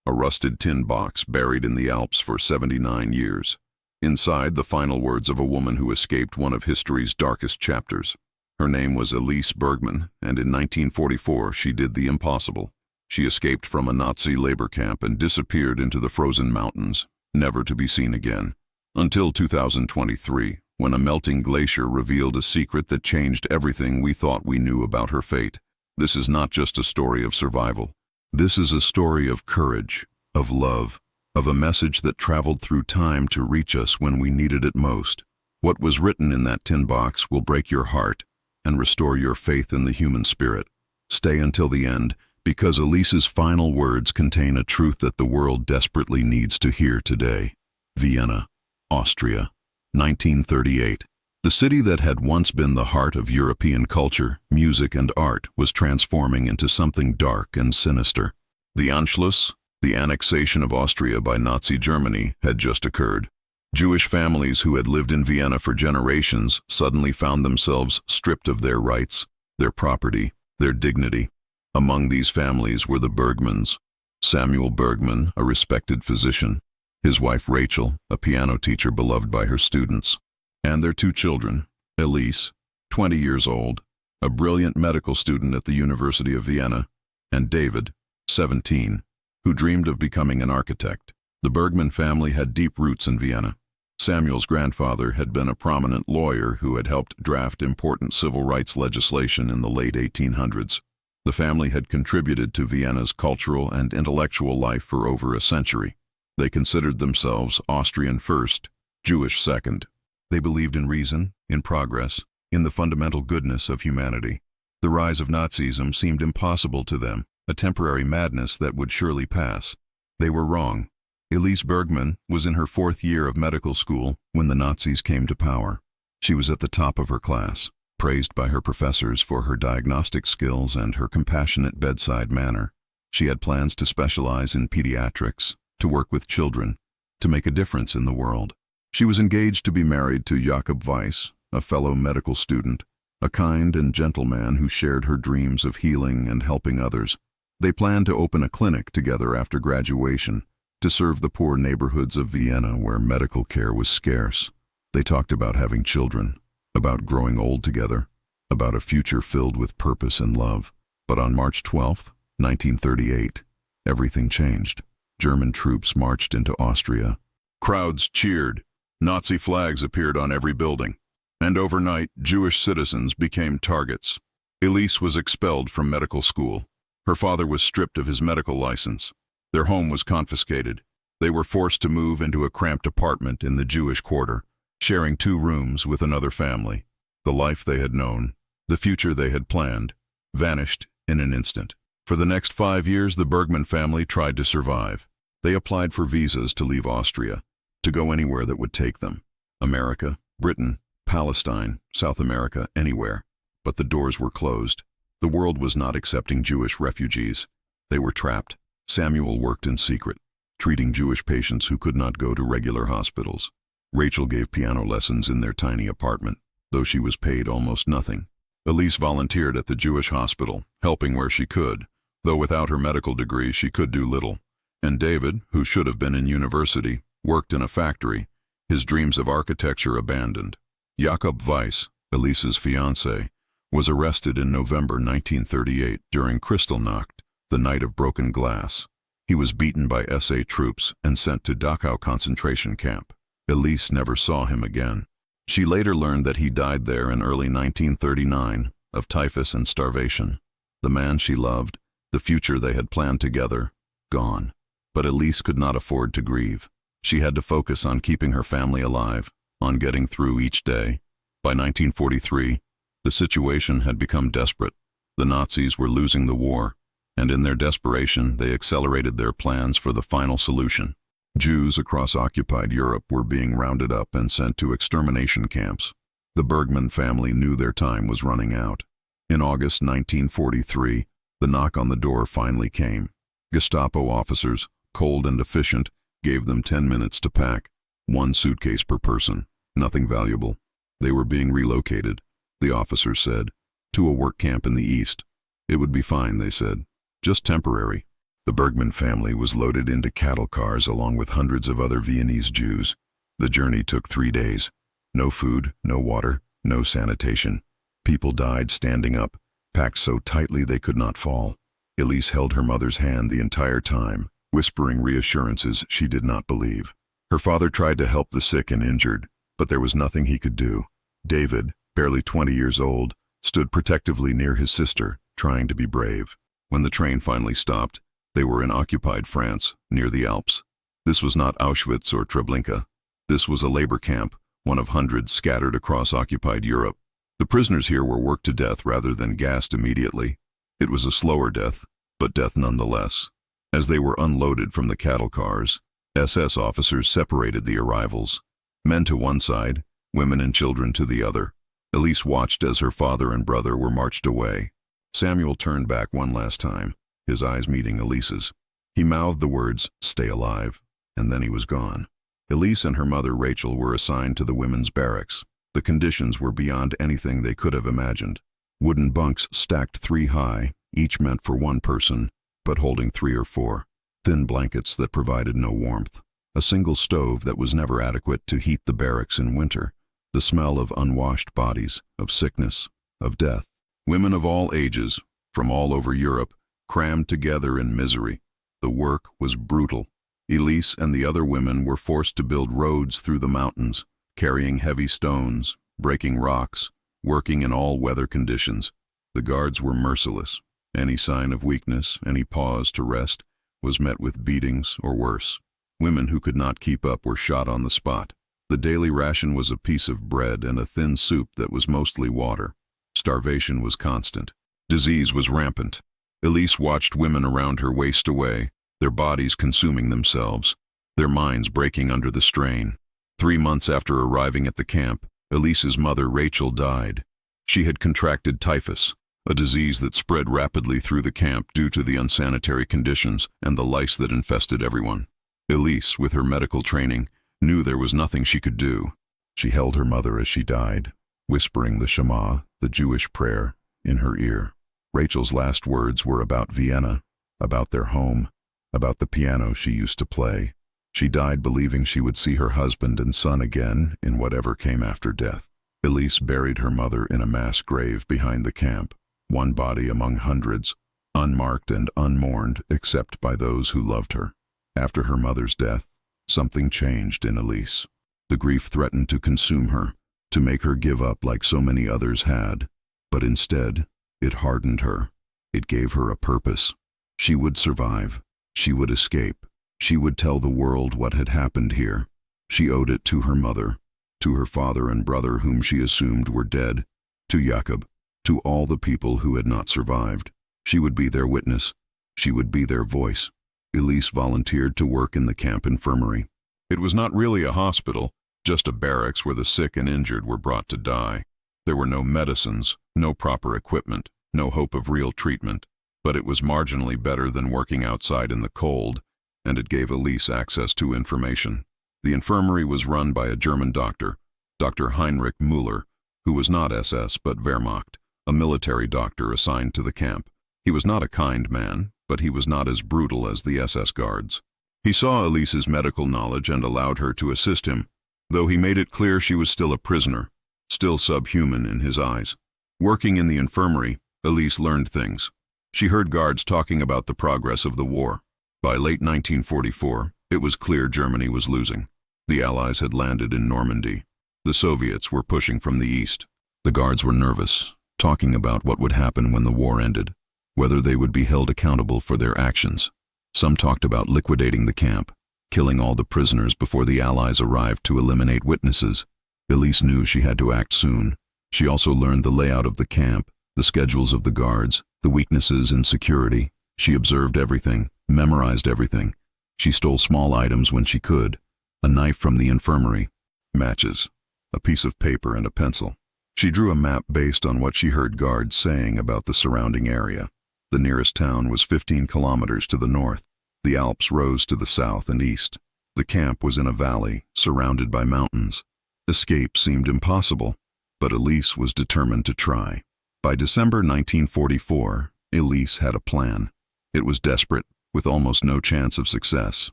a rusted tin box buried in the Alps for 79 years. Inside, the final words of a woman who escaped one of history's darkest chapters. Her name was Elise Bergman, and in 1944 she did the impossible. She escaped from a Nazi labor camp and disappeared into the frozen mountains, never to be seen again. Until 2023, when a melting glacier revealed a secret that changed everything we thought we knew about her fate. This is not just a story of survival. This is a story of courage, of love, of a message that traveled through time to reach us when we needed it most. What was written in that tin box will break your heart and restore your faith in the human spirit. Stay until the end, because Elise's final words contain a truth that the world desperately needs to hear today. Vienna, Austria, 1938. The city that had once been the heart of European culture, music, and art was transforming into something dark and sinister. The Anschluss, the annexation of Austria by Nazi Germany, had just occurred. Jewish families who had lived in Vienna for generations suddenly found themselves stripped of their rights, their property, their dignity. Among these families were the Bergmans. Samuel Bergman, a respected physician, his wife Rachel, a piano teacher beloved by her students, and their two children, Elise, 20 years old, a brilliant medical student at the University of Vienna, and David, 17, who dreamed of becoming an architect. The Bergman family had deep roots in Vienna. Samuel's grandfather had been a prominent lawyer who had helped draft important civil rights legislation in the late 1800s. The family had contributed to Vienna's cultural and intellectual life for over a century. They considered themselves Austrian first, Jewish second. They believed in reason, in progress, in the fundamental goodness of humanity. The rise of Nazism seemed impossible to them, a temporary madness that would surely pass. They were wrong. Elise Bergman was in her 4th year of medical school when the Nazis came to power. She was at the top of her class, praised by her professors for her diagnostic skills and her compassionate bedside manner. She had plans to specialize in pediatrics, to work with children, to make a difference in the world. She was engaged to be married to Jakob Weiss, a fellow medical student, a kind and gentle man who shared her dreams of healing and helping others. They planned to open a clinic together after graduation, to serve the poor neighborhoods of Vienna where medical care was scarce. They talked about having children, about growing old together, about a future filled with purpose and love. But on March 12, 1938, everything changed. German troops marched into Austria. Crowds cheered. Nazi flags appeared on every building. And overnight, Jewish citizens became targets. Elise was expelled from medical school. Her father was stripped of his medical license. Their home was confiscated. They were forced to move into a cramped apartment in the Jewish quarter, sharing 2 rooms with another family. The life they had known, the future they had planned, vanished in an instant. For the next 5 years, the Bergman family tried to survive. They applied for visas to leave Austria, to go anywhere that would take them. America, Britain, Palestine, South America, anywhere. But the doors were closed. The world was not accepting Jewish refugees. They were trapped. Samuel worked in secret, treating Jewish patients who could not go to regular hospitals. Rachel gave piano lessons in their tiny apartment, though she was paid almost nothing. Elise volunteered at the Jewish hospital, helping where she could, though without her medical degree she could do little. And David, who should have been in university, worked in a factory, his dreams of architecture abandoned. Jakob Weiss, Elise's fiancé, was arrested in November 1938 during Kristallnacht, the night of broken glass. He was beaten by SA troops and sent to Dachau concentration camp. Elise never saw him again. She later learned that he died there in early 1939 of typhus and starvation. The man she loved, the future they had planned together, gone. But Elise could not afford to grieve. She had to focus on keeping her family alive, on getting through each day. By 1943, the situation had become desperate. The Nazis were losing the war, and in their desperation, they accelerated their plans for the final solution. Jews across occupied Europe were being rounded up and sent to extermination camps. The Bergman family knew their time was running out. In August 1943, the knock on the door finally came. Gestapo officers, cold and efficient, gave them 10 minutes to pack. 1 suitcase per person, nothing valuable. They were being relocated, the officers said, to a work camp in the east. It would be fine, they said. Just temporary. The Bergman family was loaded into cattle cars along with hundreds of other Viennese Jews. The journey took 3 days. No food, no water, no sanitation. People died standing up, packed so tightly they could not fall. Elise held her mother's hand the entire time, whispering reassurances she did not believe. Her father tried to help the sick and injured, but there was nothing he could do. David, barely 20 years old, stood protectively near his sister, trying to be brave. When the train finally stopped, they were in occupied France, near the Alps. This was not Auschwitz or Treblinka. This was a labor camp, one of hundreds scattered across occupied Europe. The prisoners here were worked to death rather than gassed immediately. It was a slower death, but death nonetheless. As they were unloaded from the cattle cars, SS officers separated the arrivals. Men to one side, women and children to the other. Elise watched as her father and brother were marched away. Samuel turned back one last time, his eyes meeting Elise's. He mouthed the words, "Stay alive," and then he was gone. Elise and her mother Rachel were assigned to the women's barracks. The conditions were beyond anything they could have imagined. Wooden bunks stacked 3 high, each meant for one person, but holding 3 or 4. Thin blankets that provided no warmth. A single stove that was never adequate to heat the barracks in winter. The smell of unwashed bodies, of sickness, of death. Women of all ages, from all over Europe, crammed together in misery. The work was brutal. Elise and the other women were forced to build roads through the mountains, carrying heavy stones, breaking rocks, working in all weather conditions. The guards were merciless. Any sign of weakness, any pause to rest, was met with beatings or worse. Women who could not keep up were shot on the spot. The daily ration was a piece of bread and a thin soup that was mostly water. Starvation was constant. Disease was rampant. Elise watched women around her waste away, their bodies consuming themselves, their minds breaking under the strain. 3 months after arriving at the camp, Elise's mother Rachel died. She had contracted typhus, a disease that spread rapidly through the camp due to the unsanitary conditions and the lice that infested everyone. Elise, with her medical training, knew there was nothing she could do. She held her mother as she died, whispering the Shema, the Jewish prayer, in her ear. Rachel's last words were about Vienna, about their home, about the piano she used to play. She died believing she would see her husband and son again in whatever came after death. Elise buried her mother in a mass grave behind the camp, one body among hundreds, unmarked and unmourned except by those who loved her. After her mother's death, something changed in Elise. The grief threatened to consume her, to make her give up like so many others had. But instead, it hardened her. It gave her a purpose. She would survive. She would escape. She would tell the world what had happened here. She owed it to her mother, to her father and brother whom she assumed were dead, to Jacob, to all the people who had not survived. She would be their witness. She would be their voice. Elise volunteered to work in the camp infirmary. It was not really a hospital, just a barracks where the sick and injured were brought to die. There were no medicines, no proper equipment, no hope of real treatment, but it was marginally better than working outside in the cold, and it gave Elise access to information. The infirmary was run by a German doctor, Dr. Heinrich Müller, who was not SS but Wehrmacht, a military doctor assigned to the camp. He was not a kind man, but he was not as brutal as the SS guards. He saw Elise's medical knowledge and allowed her to assist him, though he made it clear she was still a prisoner, still subhuman in his eyes. Working in the infirmary, Elise learned things. She heard guards talking about the progress of the war. By late 1944, it was clear Germany was losing. The Allies had landed in Normandy. The Soviets were pushing from the east. The guards were nervous, talking about what would happen when the war ended, whether they would be held accountable for their actions. Some talked about liquidating the camp, killing all the prisoners before the Allies arrived to eliminate witnesses. Elise knew she had to act soon. She also learned the layout of the camp, the schedules of the guards, the weaknesses in security. She observed everything, memorized everything. She stole small items when she could, a knife from the infirmary, matches, a piece of paper and a pencil. She drew a map based on what she heard guards saying about the surrounding area. The nearest town was 15 kilometers to the north. The Alps rose to the south and east. The camp was in a valley, surrounded by mountains. Escape seemed impossible, but Elise was determined to try. By December 1944, Elise had a plan. It was desperate, with almost no chance of success,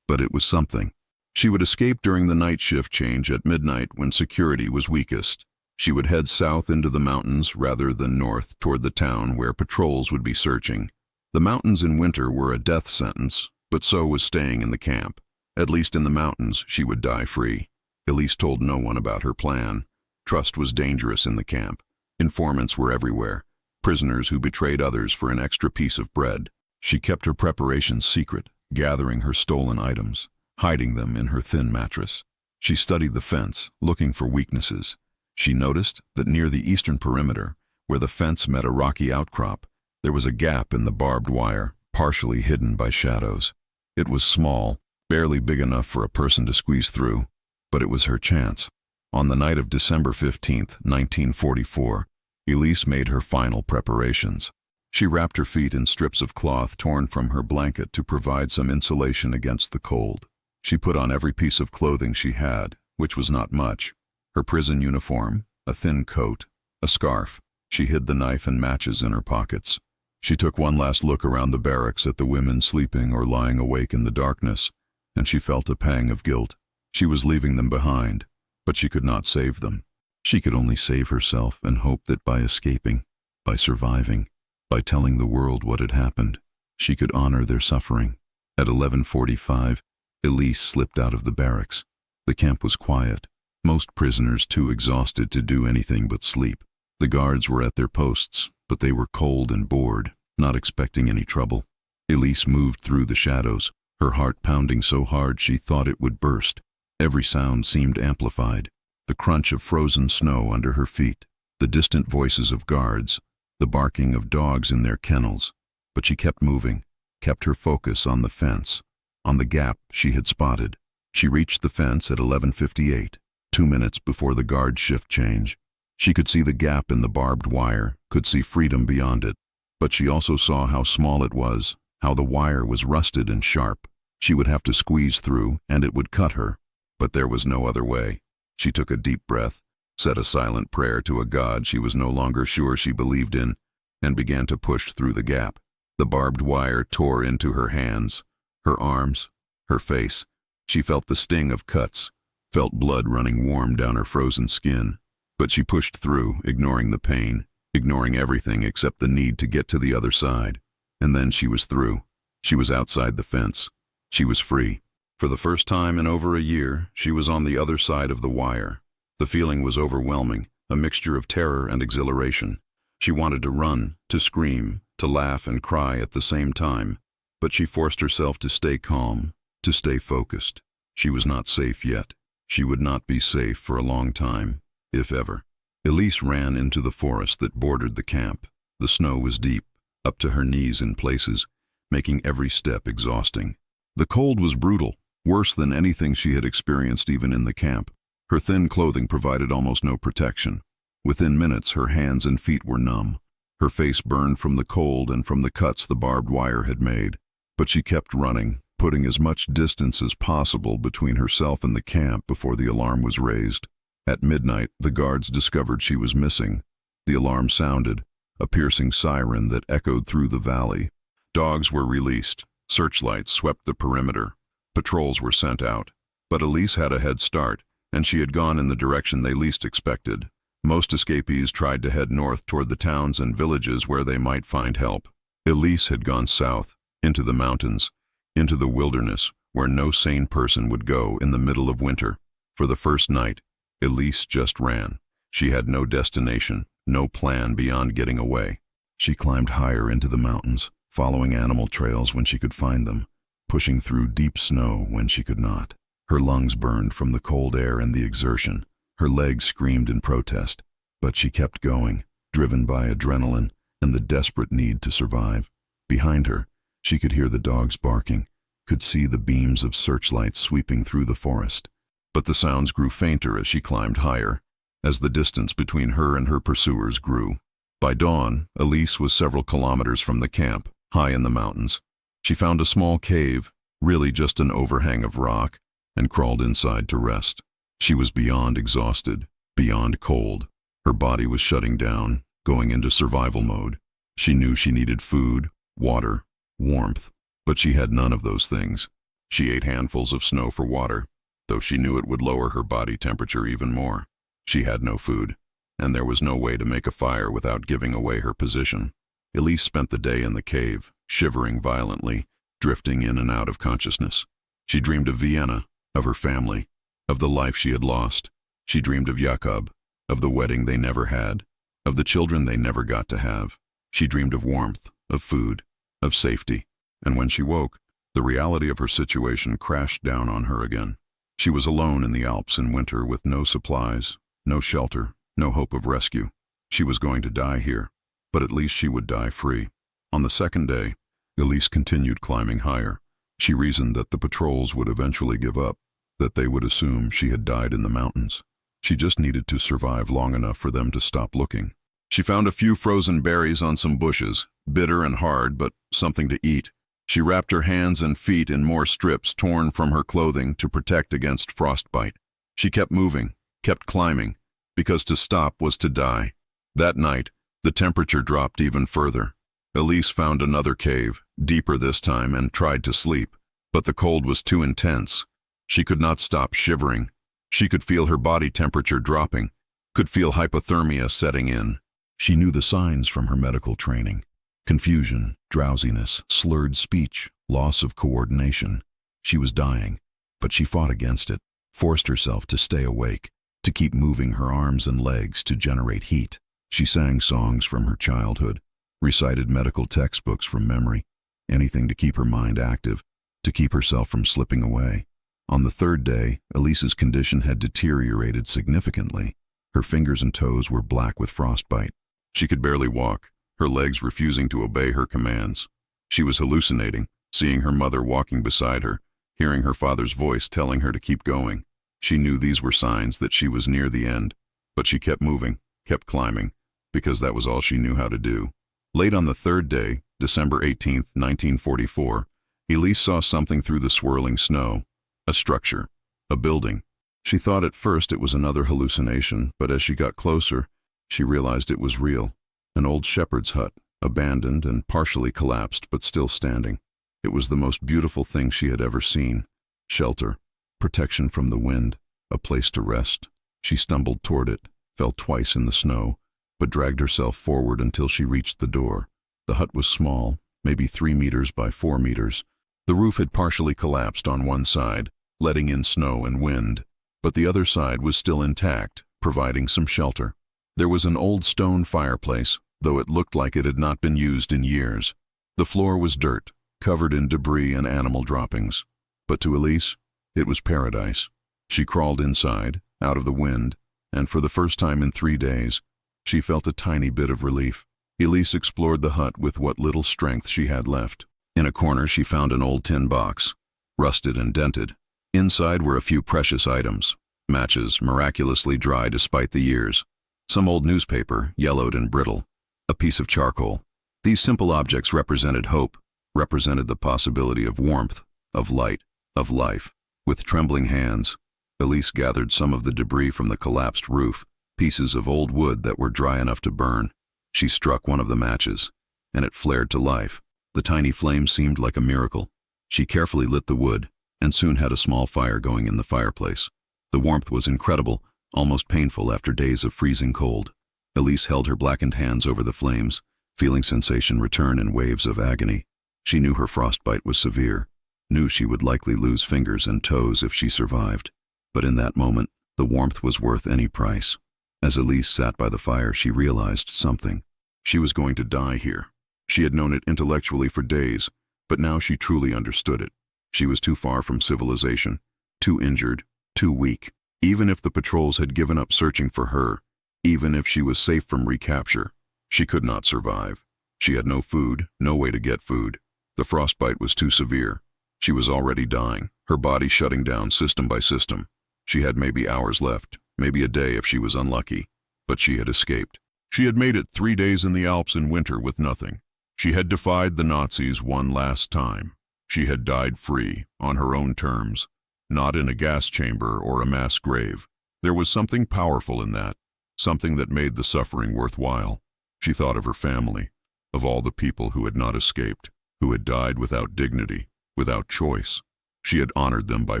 but it was something. She would escape during the night shift change at midnight when security was weakest. She would head south into the mountains rather than north toward the town where patrols would be searching. The mountains in winter were a death sentence, but so was staying in the camp. At least in the mountains, she would die free. Elise told no one about her plan. Trust was dangerous in the camp. Informants were everywhere, prisoners who betrayed others for an extra piece of bread. She kept her preparations secret, gathering her stolen items, hiding them in her thin mattress. She studied the fence, looking for weaknesses. She noticed that near the eastern perimeter, where the fence met a rocky outcrop, there was a gap in the barbed wire, partially hidden by shadows. It was small, barely big enough for a person to squeeze through, but it was her chance. On the night of December 15th, 1944, Elise made her final preparations. She wrapped her feet in strips of cloth torn from her blanket to provide some insulation against the cold. She put on every piece of clothing she had, which was not much. Her prison uniform, a thin coat, a scarf. She hid the knife and matches in her pockets. She took one last look around the barracks at the women sleeping or lying awake in the darkness, and she felt a pang of guilt. She was leaving them behind, but she could not save them. She could only save herself and hope that by escaping, by surviving, by telling the world what had happened, she could honor their suffering. At 11:45, Elise slipped out of the barracks. The camp was quiet, most prisoners too exhausted to do anything but sleep. The guards were at their posts, but they were cold and bored, not expecting any trouble. Elise moved through the shadows, her heart pounding so hard she thought it would burst. Every sound seemed amplified. The crunch of frozen snow under her feet, the distant voices of guards, the barking of dogs in their kennels. But she kept moving, kept her focus on the fence, on the gap she had spotted. She reached the fence at 11:58, 2 minutes before the guard shift change. She could see the gap in the barbed wire, could see freedom beyond it. But she also saw how small it was, how the wire was rusted and sharp. She would have to squeeze through, and it would cut her. But there was no other way. She took a deep breath, said a silent prayer to a God she was no longer sure she believed in, and began to push through the gap. The barbed wire tore into her hands, her arms, her face. She felt the sting of cuts, felt blood running warm down her frozen skin. But she pushed through, ignoring the pain, ignoring everything except the need to get to the other side. And then she was through. She was outside the fence. She was free. For the first time in over a year, she was on the other side of the wire. The feeling was overwhelming, a mixture of terror and exhilaration. She wanted to run, to scream, to laugh and cry at the same time. But she forced herself to stay calm, to stay focused. She was not safe yet. She would not be safe for a long time, if ever. Elise ran into the forest that bordered the camp. The snow was deep, up to her knees in places, making every step exhausting. The cold was brutal, worse than anything she had experienced even in the camp. Her thin clothing provided almost no protection. Within minutes, her hands and feet were numb. Her face burned from the cold and from the cuts the barbed wire had made. But she kept running, putting as much distance as possible between herself and the camp before the alarm was raised. At midnight, the guards discovered she was missing. The alarm sounded, a piercing siren that echoed through the valley. Dogs were released. Searchlights swept the perimeter. Patrols were sent out. But Elise had a head start, and she had gone in the direction they least expected. Most escapees tried to head north toward the towns and villages where they might find help. Elise had gone south, into the mountains, into the wilderness, where no sane person would go in the middle of winter. For the first night, Elise just ran. She had no destination, no plan beyond getting away. She climbed higher into the mountains, following animal trails when she could find them, pushing through deep snow when she could not. Her lungs burned from the cold air and the exertion. Her legs screamed in protest, but she kept going, driven by adrenaline and the desperate need to survive. Behind her, she could hear the dogs barking, could see the beams of searchlights sweeping through the forest. But the sounds grew fainter as she climbed higher, as the distance between her and her pursuers grew. By dawn, Elise was several kilometers from the camp, high in the mountains. She found a small cave, really just an overhang of rock, and crawled inside to rest. She was beyond exhausted, beyond cold. Her body was shutting down, going into survival mode. She knew she needed food, water, warmth, But she had none of those things. She ate handfuls of snow for water, though she knew it would lower her body temperature even more. She had no food, and there was no way to make a fire without giving away her position. Elise spent the day in the cave, shivering violently, drifting in and out of consciousness. She dreamed of Vienna, of her family, of the life she had lost. She dreamed of Jakob, of the wedding they never had, of the children they never got to have. She dreamed of warmth, of food, of safety. And when she woke, the reality of her situation crashed down on her again. She was alone in the Alps in winter with no supplies, no shelter, no hope of rescue. She was going to die here, but at least she would die free. On the second day, Elise continued climbing higher. She reasoned that the patrols would eventually give up, that they would assume she had died in the mountains. She just needed to survive long enough for them to stop looking. She found a few frozen berries on some bushes, bitter and hard, but something to eat. She wrapped her hands and feet in more strips torn from her clothing to protect against frostbite. She kept moving, kept climbing, because to stop was to die. That night, the temperature dropped even further. Elise found another cave, deeper this time, and tried to sleep, but the cold was too intense. She could not stop shivering. She could feel her body temperature dropping, could feel hypothermia setting in. She knew the signs from her medical training: confusion, drowsiness, slurred speech, loss of coordination. She was dying, but she fought against it, forced herself to stay awake, to keep moving her arms and legs to generate heat. She sang songs from her childhood, recited medical textbooks from memory, anything to keep her mind active, to keep herself from slipping away. On the third day, Elise's condition had deteriorated significantly. Her fingers and toes were black with frostbite. She could barely walk, her legs refusing to obey her commands. She was hallucinating, seeing her mother walking beside her, hearing her father's voice telling her to keep going. She knew these were signs that she was near the end, but she kept moving, kept climbing, because that was all she knew how to do. Late on the third day, December 18th, 1944, Elise saw something through the swirling snow. A structure, a building. She thought at first it was another hallucination, but as she got closer, she realized it was real. An old shepherd's hut, abandoned and partially collapsed but still standing. It was the most beautiful thing she had ever seen. Shelter, protection from the wind, a place to rest. She stumbled toward it, fell twice in the snow, but dragged herself forward until she reached the door. The hut was small, maybe 3 meters by 4 meters. The roof had partially collapsed on one side, letting in snow and wind, but the other side was still intact, providing some shelter. There was an old stone fireplace, though it looked like it had not been used in years. The floor was dirt, covered in debris and animal droppings. But to Elise, it was paradise. She crawled inside, out of the wind, and for the first time in 3 days, she felt a tiny bit of relief. Elise explored the hut with what little strength she had left. In a corner she found an old tin box, rusted and dented. Inside were a few precious items: matches miraculously dry despite the years, some old newspaper, yellowed and brittle, a piece of charcoal. These simple objects represented hope, represented the possibility of warmth, of light, of life. With trembling hands, Elise gathered some of the debris from the collapsed roof, pieces of old wood that were dry enough to burn. She struck one of the matches, and it flared to life. The tiny flame seemed like a miracle. She carefully lit the wood, and soon had a small fire going in the fireplace. The warmth was incredible, almost painful after days of freezing cold. Elise held her blackened hands over the flames, feeling sensation return in waves of agony. She knew her frostbite was severe, knew she would likely lose fingers and toes if she survived. But in that moment, the warmth was worth any price. As Elise sat by the fire, she realized something. She was going to die here. She had known it intellectually for days, but now she truly understood it. She was too far from civilization, too injured, too weak. Even if the patrols had given up searching for her, even if she was safe from recapture, she could not survive. She had no food, no way to get food. The frostbite was too severe. She was already dying, her body shutting down system by system. She had maybe hours left, maybe a day if she was unlucky, but she had escaped. She had made it 3 days in the Alps in winter with nothing. She had defied the Nazis one last time. She had died free, on her own terms, not in a gas chamber or a mass grave. There was something powerful in that, something that made the suffering worthwhile. She thought of her family, of all the people who had not escaped. who had died without dignity, without choice. She had honored them by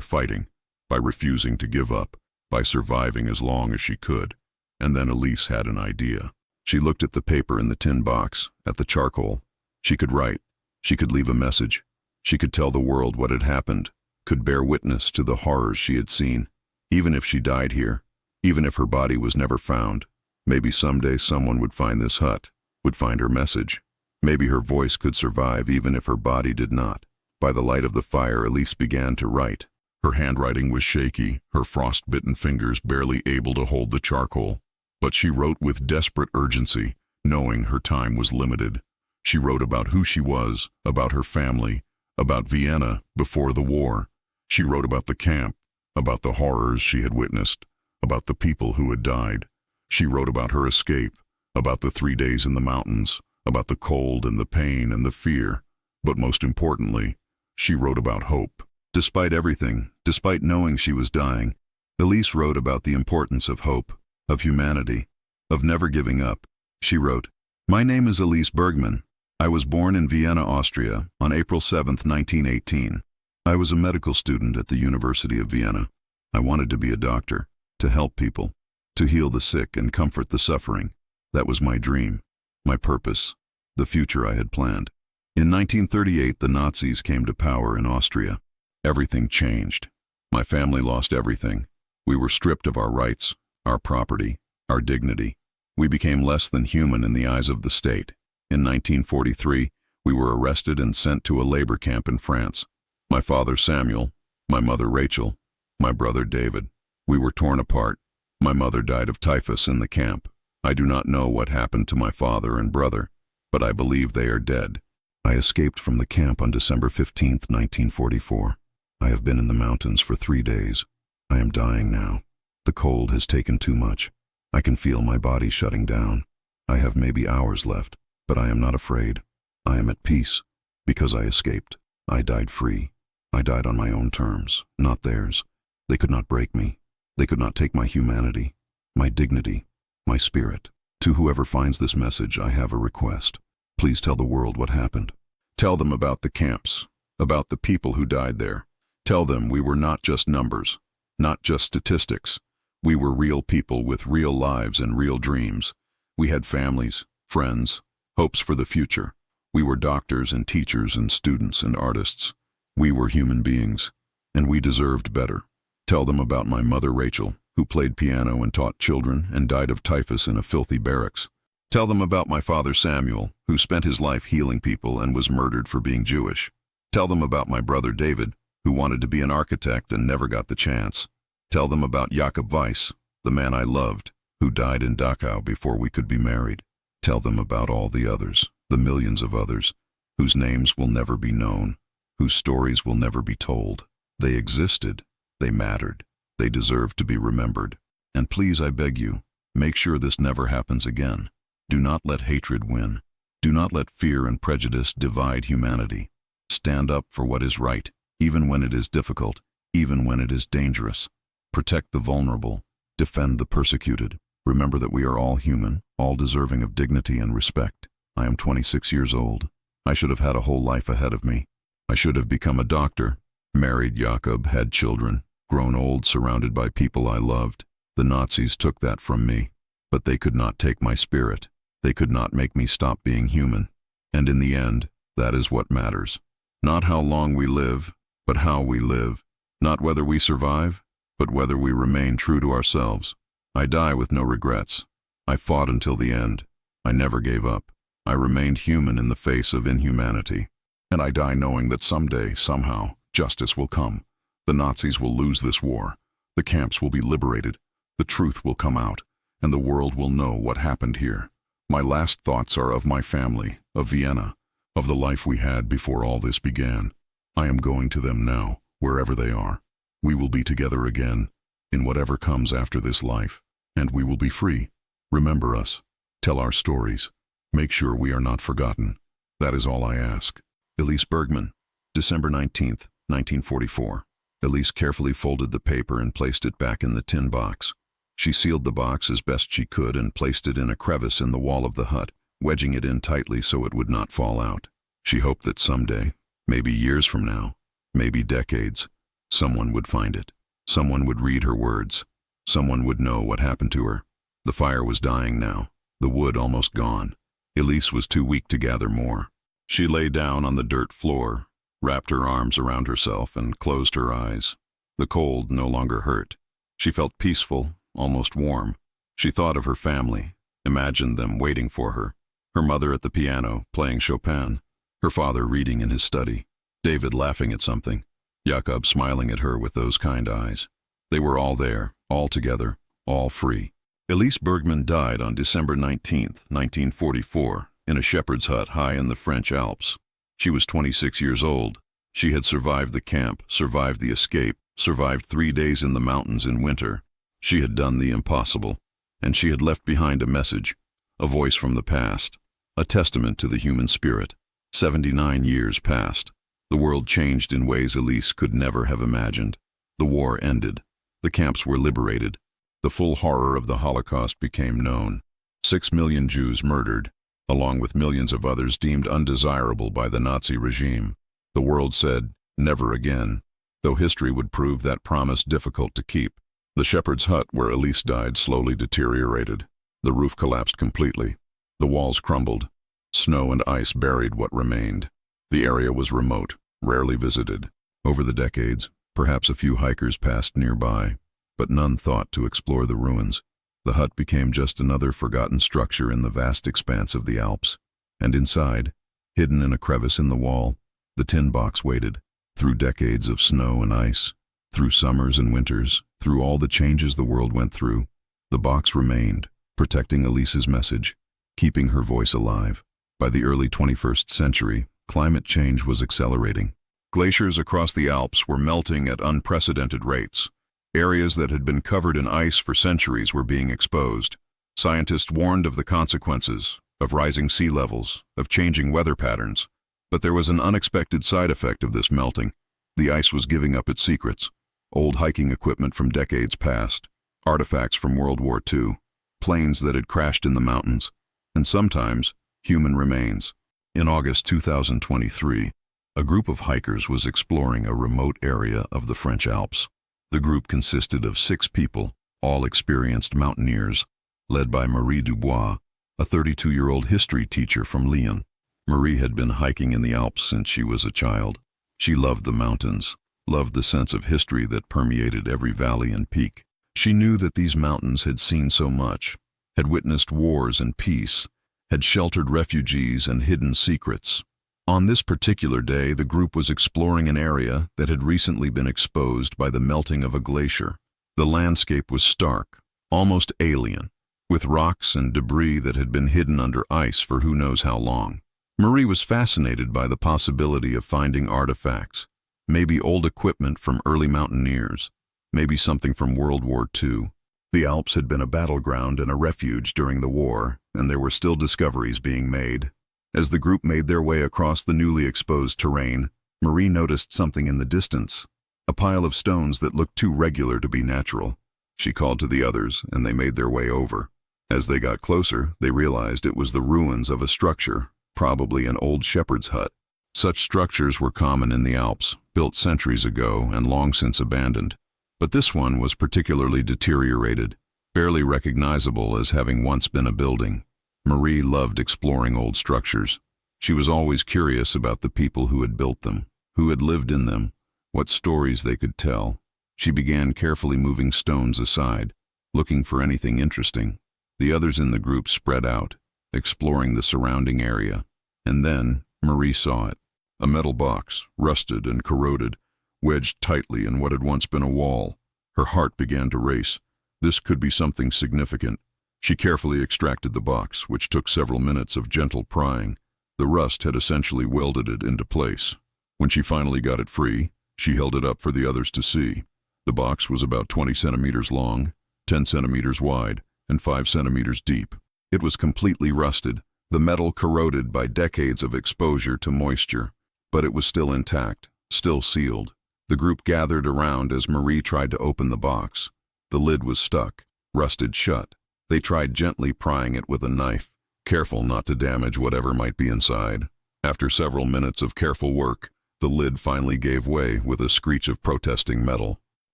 fighting, by refusing to give up, by surviving as long as she could. And then Elise had an idea. She looked at the paper in the tin box, at the charcoal. She could write. She could leave a message. She could tell the world what had happened, could bear witness to the horrors she had seen. Even if she died here, even if her body was never found, maybe someday someone would find this hut, would find her message. Maybe her voice could survive even if her body did not. By the light of the fire, Elise began to write. Her handwriting was shaky, her frost-bitten fingers barely able to hold the charcoal. But she wrote with desperate urgency, knowing her time was limited. She wrote about who she was, about her family, about Vienna before the war. She wrote about the camp, about the horrors she had witnessed, about the people who had died. She wrote about her escape, about the 3 days in the mountains, about the cold and the pain and the fear. But most importantly, she wrote about hope. Despite everything, despite knowing she was dying, Elise wrote about the importance of hope, of humanity, of never giving up. She wrote, "My name is Elise Bergman. I was born in Vienna, Austria, on April 7, 1918. I was a medical student at the University of Vienna. I wanted to be a doctor, to help people, to heal the sick and comfort the suffering. That was my dream, my purpose, the future I had planned. In 1938, the Nazis came to power in Austria. Everything changed. My family lost everything. We were stripped of our rights, our property, our dignity. We became less than human in the eyes of the state. In 1943, we were arrested and sent to a labor camp in France. My father Samuel, my mother Rachel, my brother David. We were torn apart. My mother died of typhus in the camp. I do not know what happened to my father and brother, but I believe they are dead. I escaped from the camp on December 15, 1944. I have been in the mountains for 3 days. I am dying now. The cold has taken too much. I can feel my body shutting down. I have maybe hours left, but I am not afraid. I am at peace, because I escaped. I died free. I died on my own terms, not theirs. They could not break me. They could not take my humanity, my dignity, my spirit. To whoever finds this message, I have a request. Please tell the world what happened. Tell them about the camps, about the people who died there. Tell them we were not just numbers, not just statistics. We were real people with real lives and real dreams. We had families, friends, hopes for the future. We were doctors and teachers and students and artists. We were human beings, and we deserved better. Tell them about my mother Rachel, who played piano and taught children and died of typhus in a filthy barracks. Tell them about my father Samuel, who spent his life healing people and was murdered for being Jewish. Tell them about my brother David, who wanted to be an architect and never got the chance. Tell them about Jakob Weiss, the man I loved, who died in Dachau before we could be married. Tell them about all the others, the millions of others, whose names will never be known, whose stories will never be told. They existed, they mattered, they deserved to be remembered. And please, I beg you, make sure this never happens again. Do not let hatred win. Do not let fear and prejudice divide humanity. Stand up for what is right, even when it is difficult, even when it is dangerous. Protect the vulnerable. Defend the persecuted. Remember that we are all human, all deserving of dignity and respect. I am 26 years old. I should have had a whole life ahead of me. I should have become a doctor, married Jakob, had children, grown old surrounded by people I loved. The Nazis took that from me, but they could not take my spirit. They could not make me stop being human. And in the end, that is what matters. Not how long we live, but how we live. Not whether we survive, but whether we remain true to ourselves. I die with no regrets. I fought until the end. I never gave up. I remained human in the face of inhumanity. And I die knowing that someday, somehow, justice will come. The Nazis will lose this war. The camps will be liberated. The truth will come out, and the world will know what happened here. My last thoughts are of my family, of Vienna, of the life we had before all this began. I am going to them now, wherever they are. We will be together again, in whatever comes after this life, and we will be free. Remember us. Tell our stories. Make sure we are not forgotten. That is all I ask. Elise Bergman, December 19th, 1944. Elise carefully folded the paper and placed it back in the tin box. She sealed the box as best she could and placed it in a crevice in the wall of the hut, wedging it in tightly so it would not fall out. She hoped that someday, maybe years from now, maybe decades, someone would find it. Someone would read her words. Someone would know what happened to her. The fire was dying now, the wood almost gone. Elise was too weak to gather more. She lay down on the dirt floor, wrapped her arms around herself, and closed her eyes. The cold no longer hurt. She felt peaceful, almost warm. She thought of her family, imagined them waiting for her. Her mother at the piano, playing Chopin. Her father reading in his study. David laughing at something. Jakob smiling at her with those kind eyes. They were all there, all together, all free. Elise Bergman died on December 19, 1944, in a shepherd's hut high in the French Alps. She was 26 years old. She had survived the camp, survived the escape, survived 3 days in the mountains in winter. She had done the impossible, and she had left behind a message, a voice from the past, a testament to the human spirit. 79 years passed. The world changed in ways Elise could never have imagined. The war ended. The camps were liberated. The full horror of the Holocaust became known. 6 million Jews murdered, along with millions of others deemed undesirable by the Nazi regime. The world said, never again, though history would prove that promise difficult to keep. The shepherd's hut where Elise died slowly deteriorated. The roof collapsed completely. The walls crumbled. Snow and ice buried what remained. The area was remote, rarely visited. Over the decades, perhaps a few hikers passed nearby, but none thought to explore the ruins. The hut became just another forgotten structure in the vast expanse of the Alps. And inside, hidden in a crevice in the wall, the tin box waited. Through decades of snow and ice, through summers and winters, through all the changes the world went through, the box remained, protecting Elise's message, keeping her voice alive. By the early 21st century, climate change was accelerating. Glaciers across the Alps were melting at unprecedented rates. Areas that had been covered in ice for centuries were being exposed. Scientists warned of the consequences, of rising sea levels, of changing weather patterns. But there was an unexpected side effect of this melting. The ice was giving up its secrets. Old hiking equipment from decades past, artifacts from World War II, planes that had crashed in the mountains, and sometimes human remains. In August 2023, a group of hikers was exploring a remote area of the French Alps. The group consisted of 6 people, all experienced mountaineers, led by Marie Dubois, a 32-year-old history teacher from Lyon. Marie had been hiking in the Alps since she was a child. She loved the mountains, loved the sense of history that permeated every valley and peak. She knew that these mountains had seen so much, had witnessed wars and peace, had sheltered refugees and hidden secrets. On this particular day, the group was exploring an area that had recently been exposed by the melting of a glacier. The landscape was stark, almost alien, with rocks and debris that had been hidden under ice for who knows how long. Marie was fascinated by the possibility of finding artifacts, maybe old equipment from early mountaineers, maybe something from World War II. The Alps had been a battleground and a refuge during the war, and there were still discoveries being made. As the group made their way across the newly exposed terrain, Marie noticed something in the distance, a pile of stones that looked too regular to be natural. She called to the others, and they made their way over. As they got closer, they realized it was the ruins of a structure, probably an old shepherd's hut. Such structures were common in the Alps, built centuries ago and long since abandoned. But this one was particularly deteriorated, barely recognizable as having once been a building. Marie loved exploring old structures. She was always curious about the people who had built them, who had lived in them, what stories they could tell. She began carefully moving stones aside, looking for anything interesting. The others in the group spread out, exploring the surrounding area. And then Marie saw it. A metal box, rusted and corroded, wedged tightly in what had once been a wall. Her heart began to race. This could be something significant. She carefully extracted the box, which took several minutes of gentle prying. The rust had essentially welded it into place. When she finally got it free, she held it up for the others to see. The box was about 20 centimeters long, 10 centimeters wide, and 5 centimeters deep. It was completely rusted, the metal corroded by decades of exposure to moisture. But it was still intact, still sealed. The group gathered around as Marie tried to open the box. The lid was stuck, rusted shut. They tried gently prying it with a knife, careful not to damage whatever might be inside. After several minutes of careful work, the lid finally gave way with a screech of protesting metal.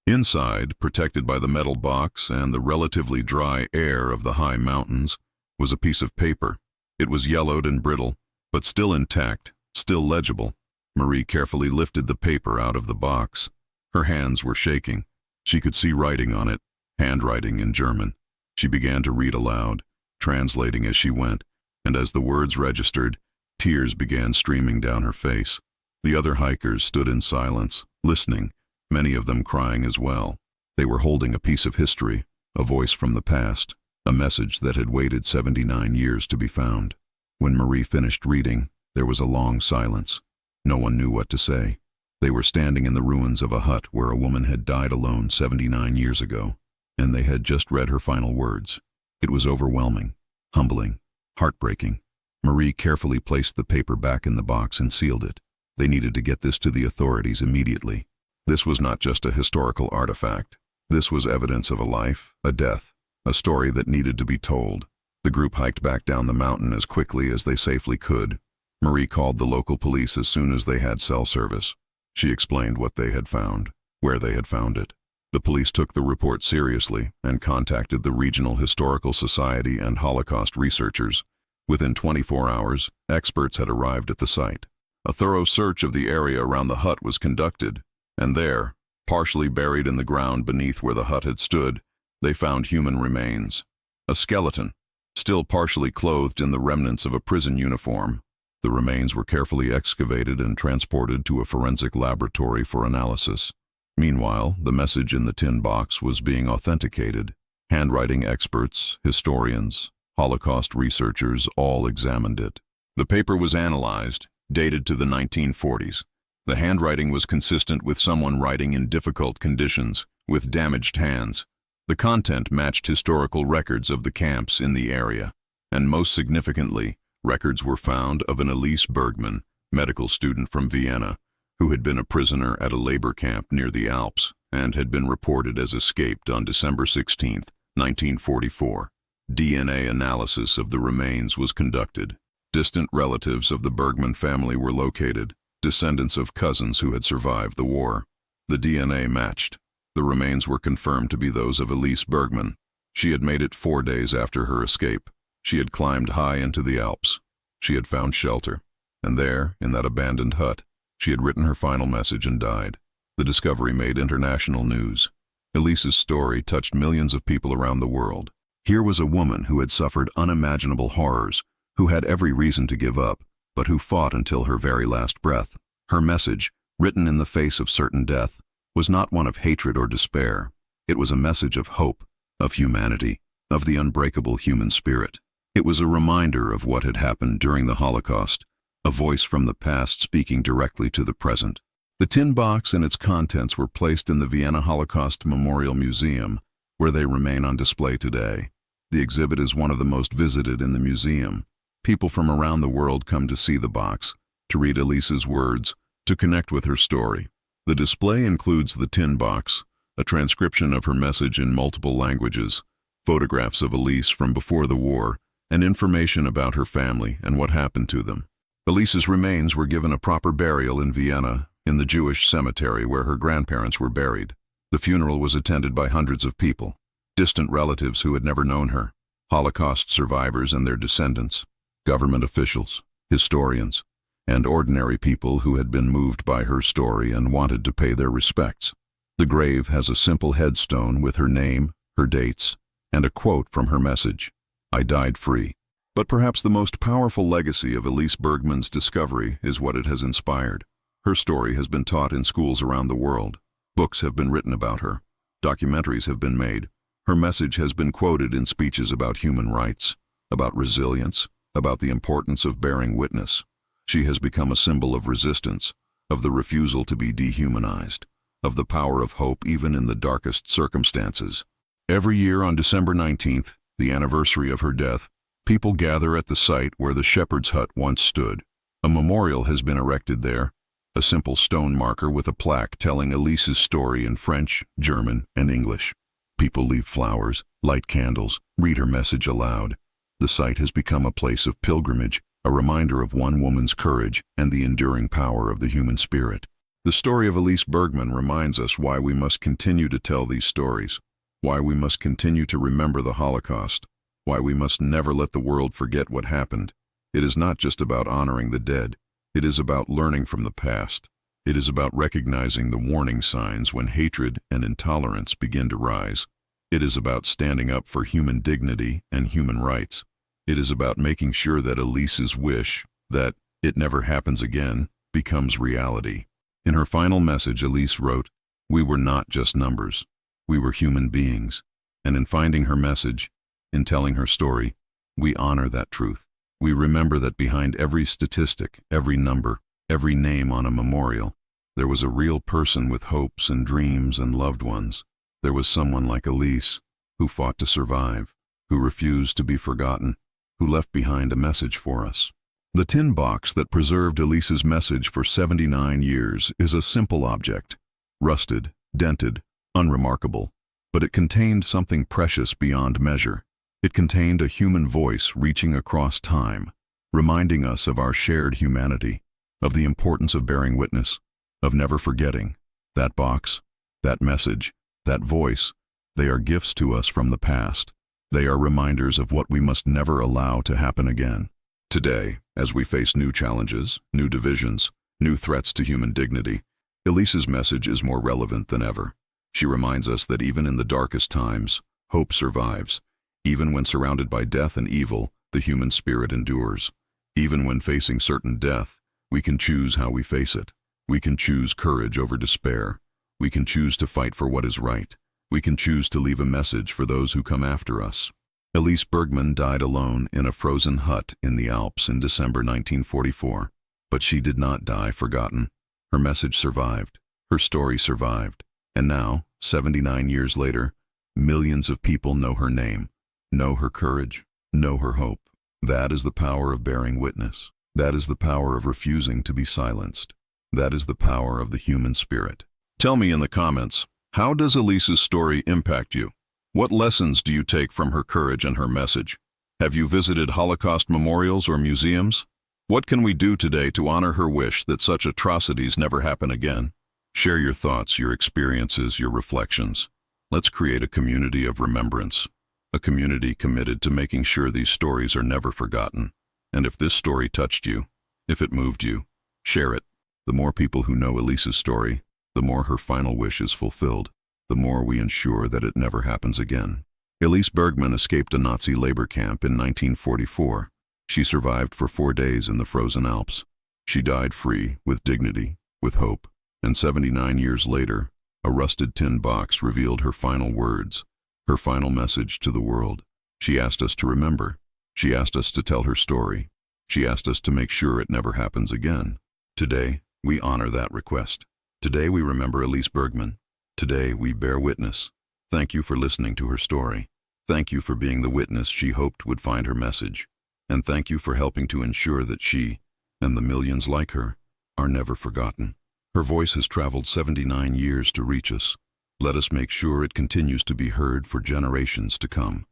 Inside, protected by the metal box and the relatively dry air of the high mountains, was a piece of paper. It was yellowed and brittle, but still intact, still legible. Marie carefully lifted the paper out of the box. Her hands were shaking. She could see writing on it, handwriting in German. She began to read aloud, translating as she went, and as the words registered, tears began streaming down her face. The other hikers stood in silence, listening, many of them crying as well. They were holding a piece of history, a voice from the past, a message that had waited 79 years to be found. When Marie finished reading, there was a long silence. No one knew what to say. They were standing in the ruins of a hut where a woman had died alone 79 years ago, and they had just read her final words. It was overwhelming, humbling, heartbreaking. Marie carefully placed the paper back in the box and sealed it. They needed to get this to the authorities immediately. This was not just a historical artifact. This was evidence of a life, a death, a story that needed to be told. The group hiked back down the mountain as quickly as they safely could. Marie called the local police as soon as they had cell service. She explained what they had found, where they had found it. The police took the report seriously and contacted the Regional Historical Society and Holocaust researchers. Within 24 hours, experts had arrived at the site. A thorough search of the area around the hut was conducted, and there, partially buried in the ground beneath where the hut had stood, they found human remains. A skeleton, still partially clothed in the remnants of a prison uniform. The remains were carefully excavated and transported to a forensic laboratory for analysis. Meanwhile, the message in the tin box was being authenticated. Handwriting experts, historians, Holocaust researchers all examined it. The paper was analyzed, dated to the 1940s. The handwriting was consistent with someone writing in difficult conditions, with damaged hands. The content matched historical records of the camps in the area, and most significantly, records were found of an Elise Bergman, medical student from Vienna, who had been a prisoner at a labor camp near the Alps and had been reported as escaped on December 16, 1944. DNA analysis of the remains was conducted. Distant relatives of the Bergman family were located, descendants of cousins who had survived the war. The DNA matched. The remains were confirmed to be those of Elise Bergman. She had made it 4 days after her escape. She had climbed high into the Alps. She had found shelter, and there, in that abandoned hut, she had written her final message and died. The discovery made international news. Elise's story touched millions of people around the world. Here was a woman who had suffered unimaginable horrors, who had every reason to give up, but who fought until her very last breath. Her message, written in the face of certain death, was not one of hatred or despair. It was a message of hope, of humanity, of the unbreakable human spirit. It was a reminder of what had happened during the Holocaust, a voice from the past speaking directly to the present. The tin box and its contents were placed in the Vienna Holocaust Memorial Museum, where they remain on display today. The exhibit is one of the most visited in the museum. People from around the world come to see the box, to read Elise's words, to connect with her story. The display includes the tin box, a transcription of her message in multiple languages, photographs of Elise from before the war, and information about her family and what happened to them. Elise's remains were given a proper burial in Vienna, in the Jewish cemetery where her grandparents were buried. The funeral was attended by hundreds of people, distant relatives who had never known her, Holocaust survivors and their descendants, government officials, historians, and ordinary people who had been moved by her story and wanted to pay their respects. The grave has a simple headstone with her name, her dates, and a quote from her message, "I died free." But perhaps the most powerful legacy of Elise Bergman's discovery is what it has inspired. Her story has been taught in schools around the world. Books have been written about her. Documentaries have been made. Her message has been quoted in speeches about human rights, about resilience, about the importance of bearing witness. She has become a symbol of resistance, of the refusal to be dehumanized, of the power of hope even in the darkest circumstances. Every year on December 19th, the anniversary of her death, people gather at the site where the shepherd's hut once stood. A memorial has been erected there, a simple stone marker with a plaque telling Elise's story in French, German, and English. People leave flowers, light candles, read her message aloud. The site has become a place of pilgrimage, a reminder of one woman's courage and the enduring power of the human spirit. The story of Elise Bergman reminds us why we must continue to tell these stories, why we must continue to remember the Holocaust, why we must never let the world forget what happened. It is not just about honoring the dead. It is about learning from the past. It is about recognizing the warning signs when hatred and intolerance begin to rise. It is about standing up for human dignity and human rights. It is about making sure that Elise's wish, that it never happens again, becomes reality. In her final message, Elise wrote, "We were not just numbers. We were human beings." And in finding her message, in telling her story, we honor that truth. We remember that behind every statistic, every number, every name on a memorial, there was a real person with hopes and dreams and loved ones. There was someone like Elise, who fought to survive, who refused to be forgotten, who left behind a message for us. The tin box that preserved Elise's message for 79 years is a simple object, rusted, dented, unremarkable, but it contained something precious beyond measure. It contained a human voice reaching across time, reminding us of our shared humanity, of the importance of bearing witness, of never forgetting. That box, that message, that voice, they are gifts to us from the past. They are reminders of what we must never allow to happen again. Today, as we face new challenges, new divisions, new threats to human dignity, Elise's message is more relevant than ever. She reminds us that even in the darkest times, hope survives. Even when surrounded by death and evil, the human spirit endures. Even when facing certain death, we can choose how we face it. We can choose courage over despair. We can choose to fight for what is right. We can choose to leave a message for those who come after us. Elise Bergman died alone in a frozen hut in the Alps in December 1944. But she did not die forgotten. Her message survived. Her story survived. And now, 79 years later, millions of people know her name, know her courage, know her hope. That is the power of bearing witness. That is the power of refusing to be silenced. That is the power of the human spirit. Tell me in the comments, how does Elise's story impact you? What lessons do you take from her courage and her message? Have you visited Holocaust memorials or museums? What can we do today to honor her wish that such atrocities never happen again? Share your thoughts, your experiences, your reflections. Let's create a community of remembrance, a community committed to making sure these stories are never forgotten. And if this story touched you, if it moved you, share it. The more people who know Elise's story, the more her final wish is fulfilled, the more we ensure that it never happens again. Elise Bergman escaped a Nazi labor camp in 1944. She survived for 4 days in the frozen Alps. She died free, with dignity, with hope. And 79 years later, a rusted tin box revealed her final words, her final message to the world. She asked us to remember. She asked us to tell her story. She asked us to make sure it never happens again. Today, we honor that request. Today we remember Elise Bergman. Today we bear witness. Thank you for listening to her story. Thank you for being the witness she hoped would find her message. And thank you for helping to ensure that she, and the millions like her, are never forgotten. Her voice has traveled 79 years to reach us. Let us make sure it continues to be heard for generations to come.